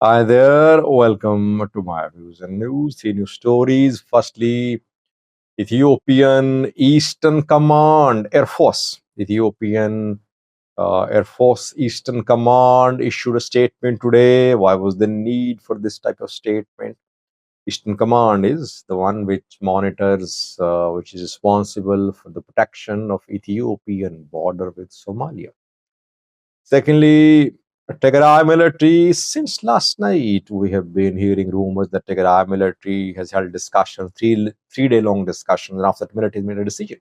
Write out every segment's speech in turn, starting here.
Hi there, welcome to my views and news. Three news stories. Firstly, Ethiopian Eastern Command Air Force. Ethiopian Air Force Eastern Command issued a statement today. Why was the need for this type of statement? Eastern Command is the one which monitors, which is responsible for the protection of Ethiopian border with Somalia. Secondly, Tigray military, since last night, we have been hearing rumors that Tigray military has held discussions, three-day long discussions, and after that military has made a decision.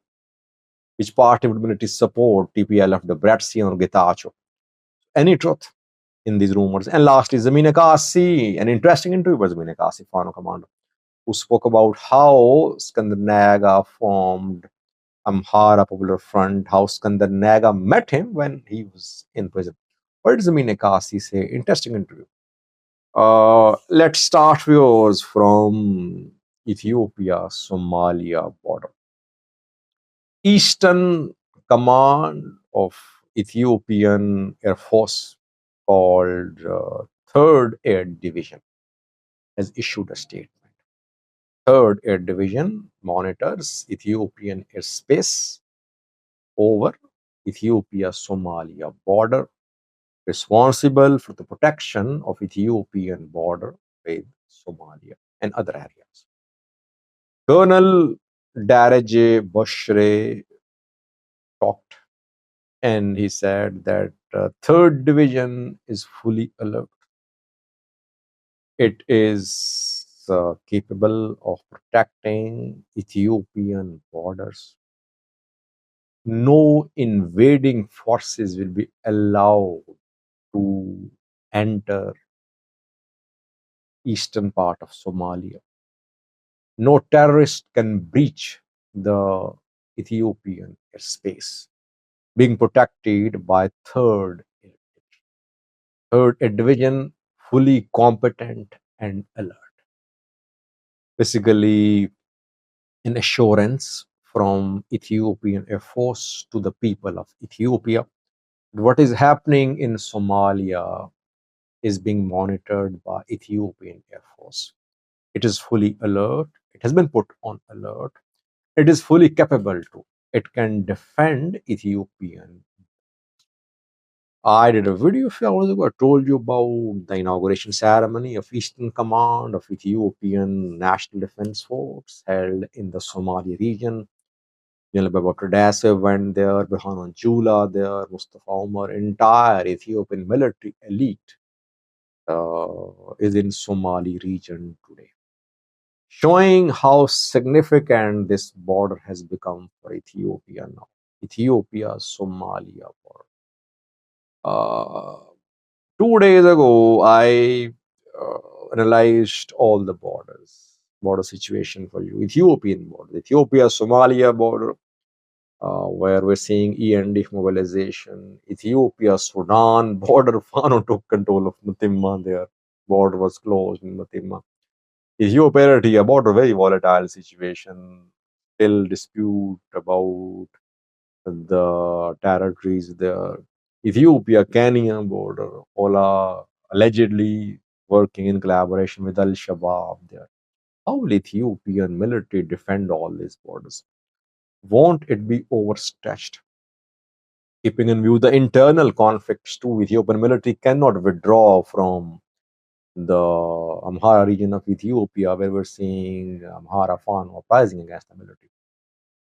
Which party would military support TPLF, the Bratzian or Getachew? Any truth in these rumors? And lastly, Zamina Kasi, an interesting interview by Zamina Kasi, Fano commander, who spoke about how Skandinaga formed Amhara Popular Front, how Skandinaga met him when he was in prison. What does Zamina Kasi say? Interesting interview. Let's start yours from Ethiopia, Somalia border. Eastern Command of Ethiopian Air Force called 3rd Air Division has issued a statement. 3rd Air Division monitors Ethiopian airspace over Ethiopia-Somalia border, responsible for the protection of Ethiopian border with Somalia and other areas. Colonel Daraje Boshre talked and he said that 3rd Division is fully alert. It is capable of protecting Ethiopian borders. No invading forces will be allowed to enter eastern part of Somalia. No terrorist can breach the Ethiopian airspace, being protected by third division, fully competent and alert. Basically, an assurance from Ethiopian Air Force to the people of Ethiopia. What is happening in Somalia is being monitored by Ethiopian Air Force. It is fully alert. It has been put on alert. It is fully capable to. It can defend Ethiopian. I did a video a few hours ago. I told you about the inauguration ceremony of Eastern Command of Ethiopian National Defense Force held in the Somali region. General Baba went there, Burhanan Jula there, Mustafa Omar, entire Ethiopian military elite is in Somali region today, showing how significant this border has become for Ethiopia now. Ethiopia, Somalia border. Uh, 2 days ago, I analyzed all the border situation for you. Ethiopian border, Ethiopia, Somalia border, where we're seeing END mobilization. Ethiopia, Sudan border, Fano took control of Mutimma there. Border was closed in Mutimma. Ethiopia, Eritrea border, very volatile situation. Still dispute about the territories there. Ethiopia, Kenya border, Ola allegedly working in collaboration with Al Shabaab there. How will Ethiopian military defend all these borders? Won't it be overstretched? Keeping in view the internal conflicts too, Ethiopian military cannot withdraw from the Amhara region of Ethiopia, where we're seeing Amhara Fano uprising against the military.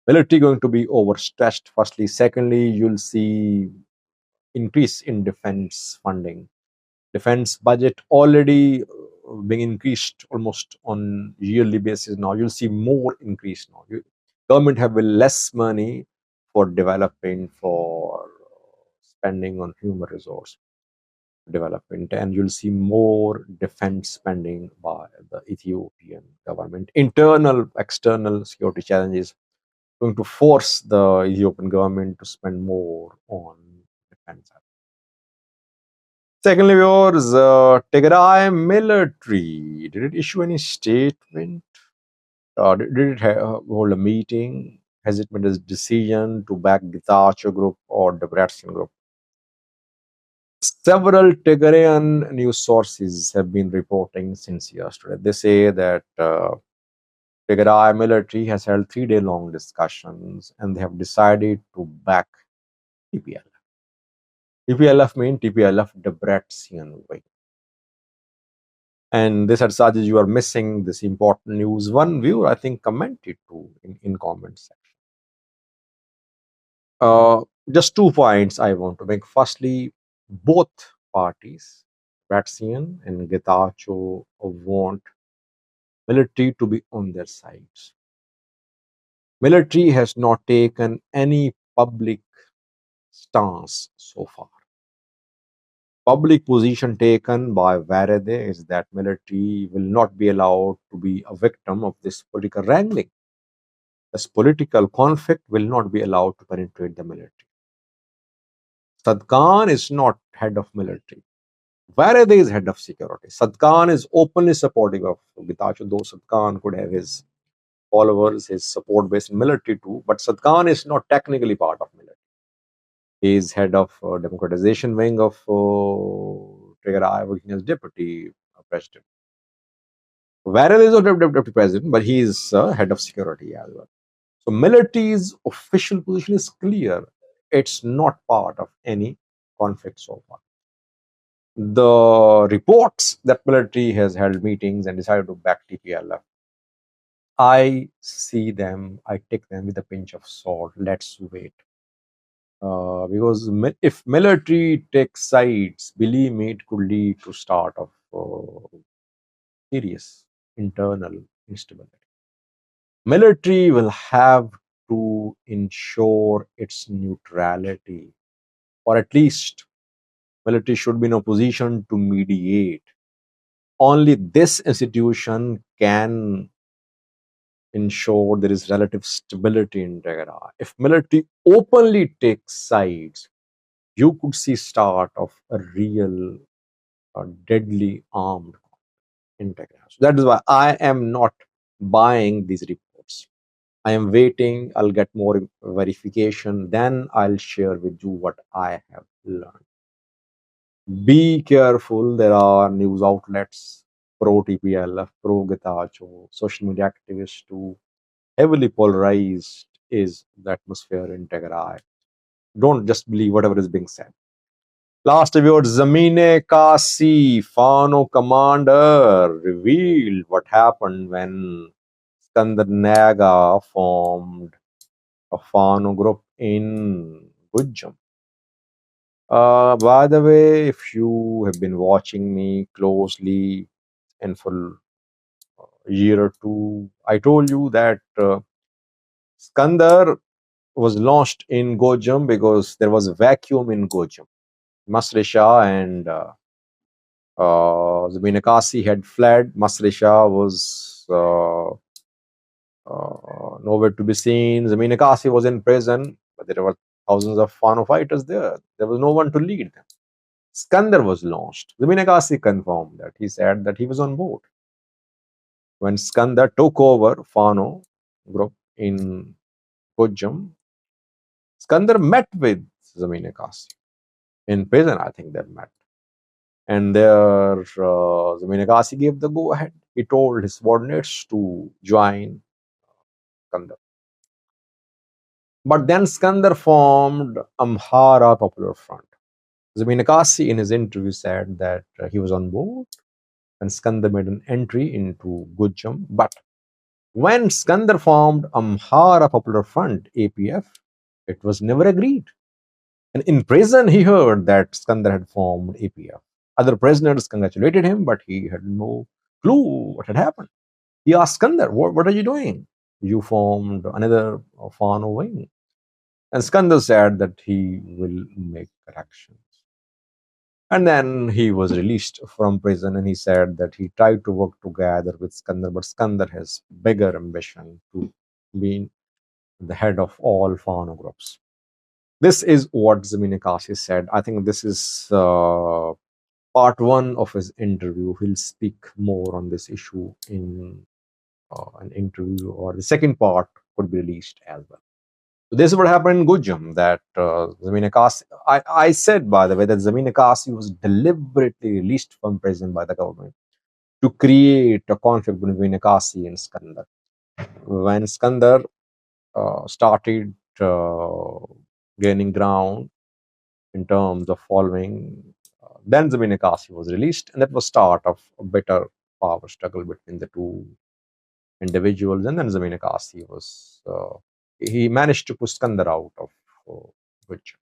Military going to be overstretched, firstly. Secondly, you'll see increase in defense funding. Defense budget already being increased almost on yearly basis now. You'll see more increase now. Government have less money for developing, for spending on human resource development, and you'll see more defense spending by the Ethiopian government. Internal, external security challenges going to force the Ethiopian government to spend more on defense. Secondly, yours, Tigray military, did it issue any statement? Did it hold a meeting? Has it made a decision to back Getachew group or the Bratzian group? Several Tigrayan news sources have been reporting since yesterday. They say that Tigray military has held 3 day long discussions and they have decided to back TPLF. TPLF means TPLF Debrecen way. And they said, Sajid, you are missing this important news. One viewer, I think, commented to in comment section. Just 2 points I want to make. Firstly, both parties, Debrecen and Getachew, want military to be on their sides. Military has not taken any public stance so far. Public position taken by Varede is that military will not be allowed to be a victim of this political wrangling. This political conflict will not be allowed to penetrate the military. Sadkan is not head of military. Varede is head of security. Sadkan is openly supportive of Getachew, though Sadkan could have his followers, his support base in military too, but Sadkan is not technically part of military. He is head of democratization wing of Tigray, working as deputy president. Varel is a deputy president, but he is head of security as well. So military's official position is clear. It's not part of any conflict so far. The reports that military has held meetings and decided to back TPLF, I see them, I take them with a pinch of salt. Let's wait. Because if military takes sides, believe me, it could lead to start of serious internal instability. Military will have to ensure its neutrality, or at least military should be in a position to mediate. Only this institution can ensure there is relative stability in Tigray. If military openly takes sides, you could see start of a real deadly armed in Tigray. So that is why I am not buying these reports. I am waiting. I'll get more verification. Then I'll share with you what I have learned. Be careful. There are news outlets pro TPLF, pro Getachew, social media activists too. Heavily polarized is the atmosphere in Tigray. Don't just believe whatever is being said. Last review, Zamine Kasi, Fano commander, revealed what happened when Skandar Naga formed a Fano group in Gujjam. By the way, if you have been watching me closely and for a year or two, I told you that Skandar was launched in Gojam because there was a vacuum in Gojam. Masre Shah and Zaminakasi had fled. Masre Shah was nowhere to be seen. Zaminakasi was in prison, but there were thousands of Fano fighters there. There was no one to lead them. Skandar was launched. Zaminakasi confirmed that. He said that he was on board. When Skandar took over Fano group in Gujjam, Skandar met with Zaminakasi. In prison, I think they met. And there, Zaminakasi gave the go ahead. He told his subordinates to join Skandar. But then Skandar formed Amhara Popular Front. Zaminakasi in his interview said that he was on board and Skandar made an entry into Gujjam. But when Skandar formed Amhara Popular Front, APF, it was never agreed. And in prison, he heard that Skandar had formed APF. Other prisoners congratulated him, but he had no clue what had happened. He asked Skandar, what are you doing? You formed another Fano wing. And Skandar said that he will make corrections. And then he was released from prison and he said that he tried to work together with Skandar, but Skandar has bigger ambition to be the head of all Fano groups. This is what Zaminakasi said. I think this is part one of his interview. He'll speak more on this issue in an interview, or the second part could be released as well. So this is what happened in Gujam, that Zamina Kasi, I said, by the way, that Zamina Kasi was deliberately released from prison by the government to create a conflict between Kasi and Skandar. When Skandar started gaining ground in terms of following, then Zamina Kasi was released, and that was start of a bitter power struggle between the two individuals. And then Zamina Kasi was, he managed to push Skandar out of Gujam.